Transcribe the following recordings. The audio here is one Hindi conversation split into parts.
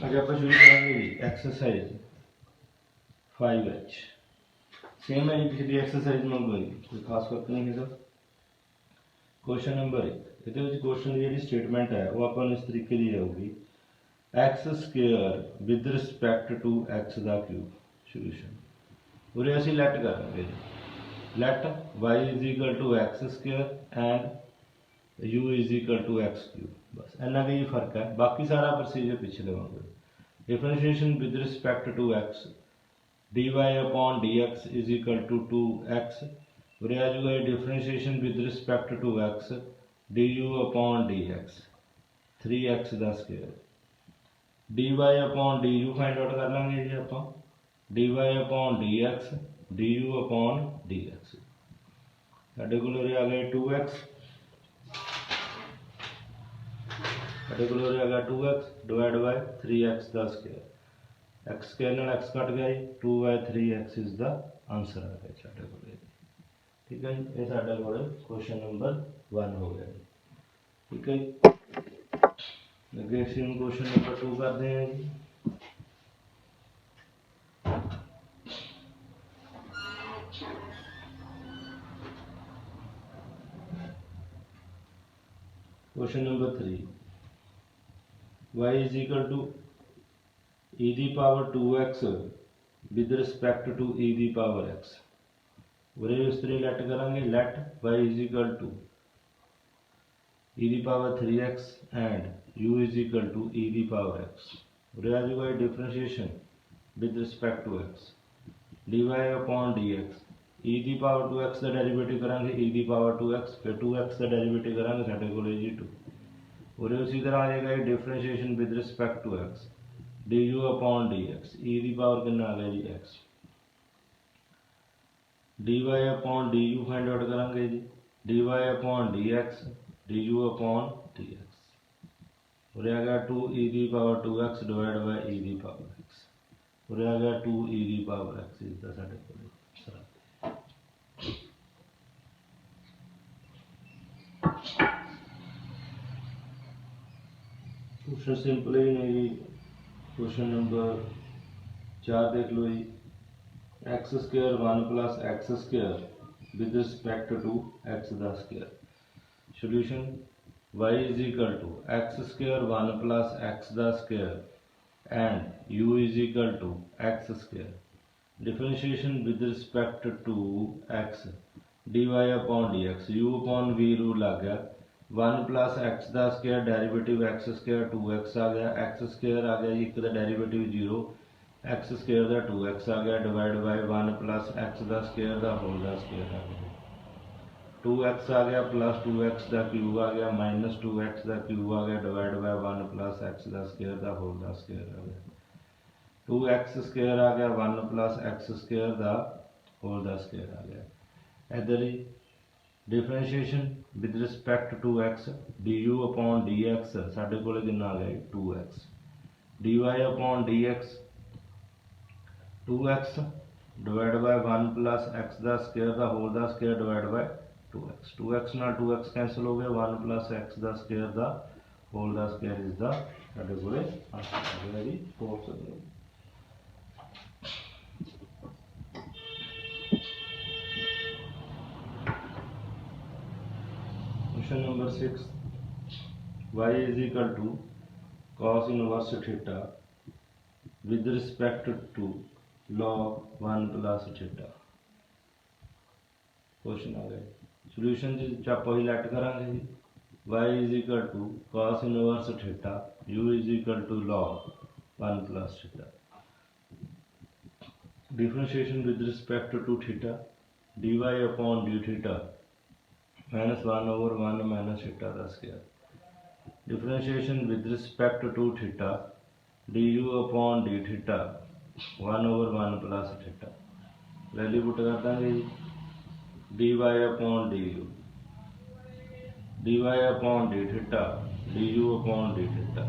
अज आप शुरू करेंगे जी एक्सरसाइज 5H। सेम है जी पिछली एक्सरसाइज मंगो जी, कोई खास फर्क नहीं है। क्वेश्चन नंबर 1 ये क्वेश्चन की जी स्टेटमेंट है वो अपन इस तरीके की आऊगी, x square with respect to x the cube. Solution उरे असी लैट करेंगे जी, let y is equal to x square and u is equal to x cube. बस इन्ना का ही फर्क है, बाकी सारा प्रोसीजर पिछले वांगू। Differentiation with respect to x, dy upon dx is equal to 2x। उरे आ जाएगा differentiation with respect to x, du upon dx 3x का square. dy upon du find out कर लेंगे जी आप, dy upon dx du upon dx। साढ़े को आ गया 2x, साढ़े को आ गया 2x डिवाइड बाय 3x का स्क्वायर। एक्स स्क्वायर नाल एक्स कट गया जी, 2/3x इज द आंसर आ गया साढ़े को। ठीक है जी, ये साढ़े को क्वेश्चन नंबर 1 हो गया जी। ठीक है जी, अगे ਅਸੀਂ ਹੁਣ क्वेश्चन नंबर 2 करते हैं जी। Question number 3, y is equal to e the power 2x विद रिस्पैक्ट टू e दी पावर x। उरे इस तरह लेट करेंगे, let y is equal to e the power 3x and u is equal to e the power x। उरे आ जाएगा differentiation with respect to x, dy upon dx e the power 2x का डेरिवेटिव करांगे e दी पावर 2x, फिर 2x का डेरिवेटिव करांगे साढ़े को जी 2। और उसी तरह आ जाएगा differentiation with respect to x, du upon dx e the power कितना आ गया जी x, dy upon du find out करांगे जी, dy upon dx du upon dx। और आ गया 2 e the power 2x divide by e the power x। और आ गया 2 e the power x is the साढ़े को क्वेश्चन सिंपल ही नहीं जी। क्वेश्चन नंबर 4 देख लो जी, x square 1 plus x square with respect to x the square. Solution y is equal to x square 1 plus x the square and u is equal to x square. Differentiation with respect to x, dy upon dx u upon v rule आ गया, 1 प्लस एक्स का square derivative x square 2x आ गया, एक्स स्क्वायर आ गया जी एक डेरिवेटिव 0, एक्स स्क्वायर का 2x आ गया डिवाइड बाय 1 प्लस एक्स का स्क्वायर का होल का स्क्वायर आ गया, 2x आ गया प्लस 2x का क्यूब आ गया माइनस 2x का क्यूब आ गया डिवाइड बाय 1 प्लस एक्स का स्क्वायर का होल का स्क्वायर आ गया, 2x स्क्वायर आ गया 1 प्लस एक्स स्क्वायर का होल का स्क्वायर आ गया। इधर ही differentiation with respect to x, du upon dx साढ़े को कितना आ गया 2x, dy upon dx 2x divide by 1 plus x का स्क्वायर का होल का square divide by 2x, 2x नाल 2x कैंसिल हो गया, 1 प्लस एक्स का स्क्वायर का होल का स्क्वायर इज द साढ़े को आंसर आ गया जी 4। Question number 6, y is equal to cos inverse theta with respect to log 1 plus theta. Question आ गए, सोल्यूशन जी आप वही लेट करांगे जी, y is equal to cos inverse theta u is equal to log 1 plus theta. Differentiation with respect to theta, dy upon d theta minus 1 over 1 minus theta का square. Differentiation with respect to theta, du upon d theta 1 over 1 plus theta. Value put कर देंगे जी, dy upon du, dy upon d theta du upon d theta.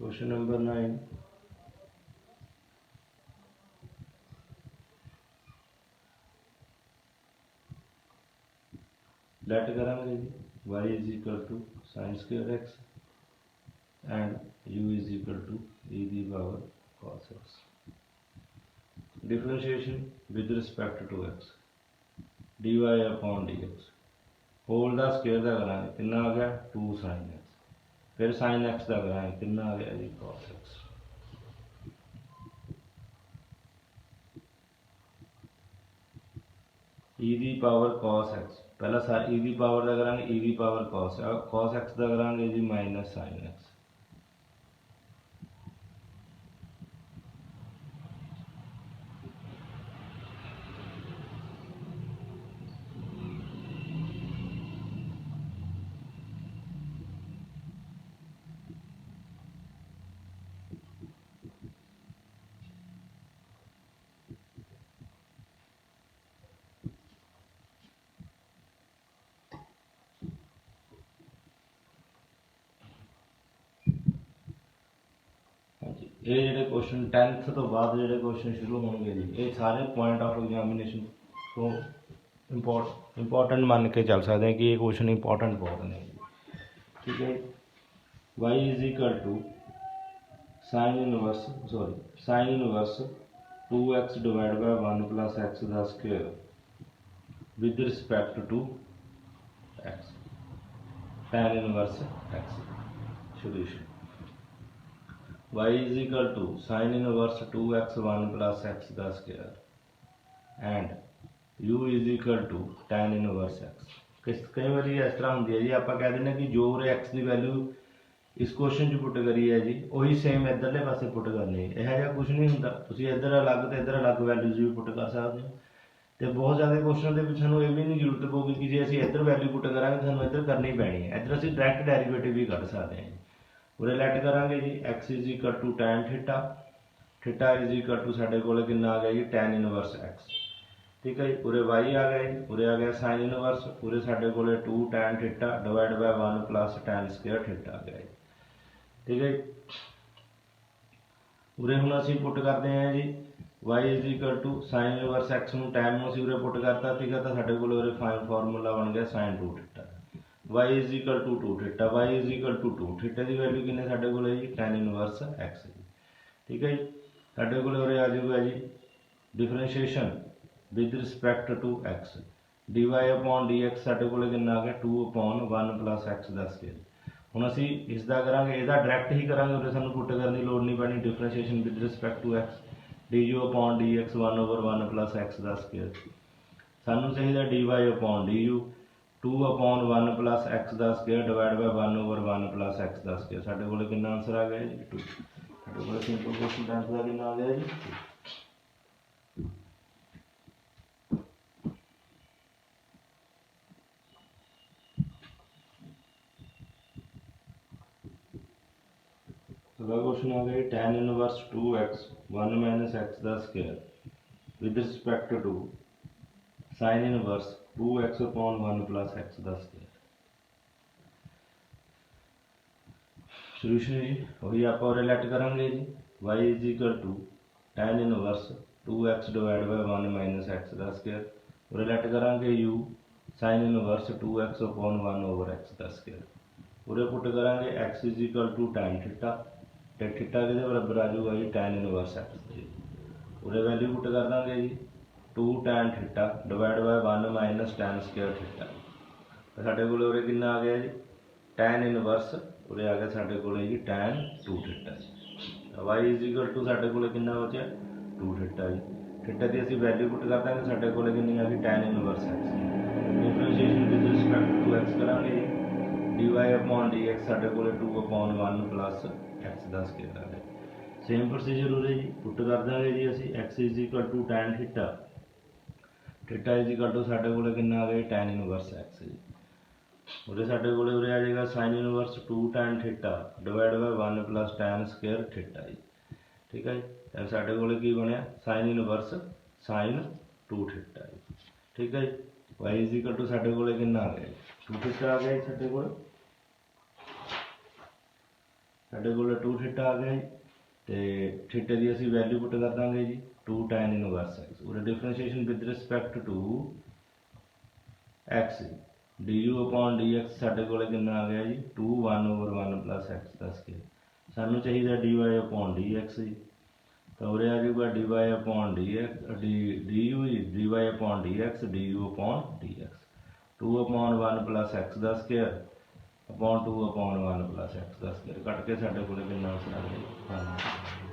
Question number 9, let करांगे जी y is equal to sine square x and u is equal to e the power cos x। Differentiation with respect to x dy upon dx whole का स्क्वेयर का करांगे कितना आ गया 2 sin x, फिर sin x का करांगे कितना आ गया जी cos x। e the power cos x पहला e दी पावर का करांगे e the power cos x का करांगे जी माइनस sin x। ये जो क्वेश्चन 10th तो बाद जो क्वेश्चन शुरू होंगे जी ये सारे पॉइंट ऑफ एग्जामिनेशन को इंपॉर्टेंट मान के चल सकते हैं कि ये क्वेश्चन इंपॉर्टेंट बहुत ने। ठीक है, y is equal to sine inverse 2x divide by 1 plus x का square with respect to x tan inverse x। Solution y is equal to sin inverse 2x 1 plus x का square and u is equal to tan inverse x। कई बार इस तरह होंगी है जी आप कह दें कि जो उरे x की वैल्यू इस क्वेश्चन च पुट करी है जी वही सेम इधरले पासे पुट करनी है। यह जहा कुछ नहीं होंगे, तुम इधर अलग तो इधर अलग वैल्यूज भी पुट कर सकते हो। तो बहुत ज़्यादा क्वेश्चन के सानू ये भी नहीं जरूरत पऊगी कि जो असं इधर वैल्यू पुट करा सानू इधर करनी पैनी है, इधर असं डायरैक्ट डेरीवेटिव भी कढ़ सकते हैं। उरे लैट करांगे जी x is equal to tan theta, theta is equal to साढ़े को कितना आ गया जी tan इनवर्स x। ठीक है जी, उरे y आ गया जी, उरे आ गया sin इनवर्स, उरे साढ़े को 2 tan theta divide by 1 plus tan square theta आ गया जी। ठीक है, उरे हम असीं पुट करते हैं जी y is equal to sin inverse x में tan में असीं उरे पुट करता, ठीक है, तो साढ़े को उरे फार्मूला बन गया sin 2 theta y is equal to 2 theta, y is equal to 2 theta की वैल्यू किन्ने साढ़े को जी tan इनवर्स x जी। ठीक है जी, साढ़े को उरे आ जाऊगा जी differentiation with respect to x dy upon dx साढ़े को कितना आ गया 2 अपॉन 1 प्लस x का स्क्वायर। हुण असीं इसका करांगे इहदा डायरैक्ट ही करांगे, उरे सानूं पुट करने की लोड़ नहीं पैनी। Differentiation with respect to x du upon dx 1 over 1 plus x का स्क्वायर, सानूं चाहिए dy upon du 2 upon 1 plus x का square divide by 1 over 1 plus x का स्क्वायर। साढ़े को कितना आंसर आ गया जी 2। साढ़े को सिंपल क्वेश्चन आंसर का कितना आ गया जी 2। अगला क्वेश्चन आ गया tan inverse 2x 1 minus x का square with respect to sin inverse 2x upon 1 plus x का स्क्वायर। सोल्यूशन जी वही आप रिलेट करेंगे जी y is equal to tan inverse 2x divide by 1 minus x का स्क्वायर, रिलेट करेंगे u sin inverse 2x upon 1 over x का स्क्वायर। उरे पुट करेंगे x is equal to tan theta, theta के बराबर आ जाऊगा जी tan इनवर्स x जी। उरे वैल्यू पुट कर देंगे जी 2 tan theta divide by 1 minus tan square theta, तो साढ़े को उरे कितना आ गया जी tan इनवर्स, उरे आ गया साढ़े को जी tan 2 थीटा जी। y इज इक्वल टू साढ़े को कितना बचा 2 थीटा जी, थीटा की असं वैल्यू पुट कर देंगे साढ़े को कितनी आ गई tan inverse x। Differentiation with respect to x करांगे जी dy अपॉन dx साढ़े को 2 अपॉन 1 प्लस x का स्क्वायर आ गया। सेम प्रोसीजर हो जी पुट कर देंगे जी असी x is equal to tan theta, theta is equal to साढ़े को कितना आ गया tan इनवर्स x जी। उरे साढ़े को उरे आ जाएगा sin inverse 2 tan theta divide by 1 plus tan square theta जी। ठीक है जी, साढ़े को की बनया sin इनवर्स sin 2 थीटा जी। ठीक है जी, y इज इक्वल टू साढ़े को कितना आ गया 2 थीटा आ गया साढ़े को। ਸਾਡੇ ਕੋਲ 2 ਥੀਟਾ ਆ ਗਿਆ ਜੀ, ਤੇ ਥੀਟੇ ਦੀ ਅਸੀਂ ਵੈਲਿਊ ਪੁੱਟ ਕਰ ਦਾਂਗੇ ਜੀ 2 tan ਇਨਵਰਸ x। ਉਹਦਾ differentiation with respect to x du upon dx ਸਾਡੇ ਕੋਲ ਕਿੰਨਾ ਆ ਗਿਆ ਜੀ 2 1/1 plus x ਦਾ ਸਕੇਅਰ। ਸਾਨੂੰ ਚਾਹੀਦਾ dy upon dx ਜੀ, ਤਾਂ ਉਰੇ ਆ ਜਾਊਗਾ dy upon dx du dy upon dx du upon dx 2/1 plus x ਦਾ ਸਕੇਅਰ upon 2/1 plus x ਦਾ ਸਕੇਅਰ ਕੱਟ ਕੇ ਸਾਡੇ ਕੋਲ ਕਿੰਨਾ ਆਂਸਰ ਆ ਗਿਆ।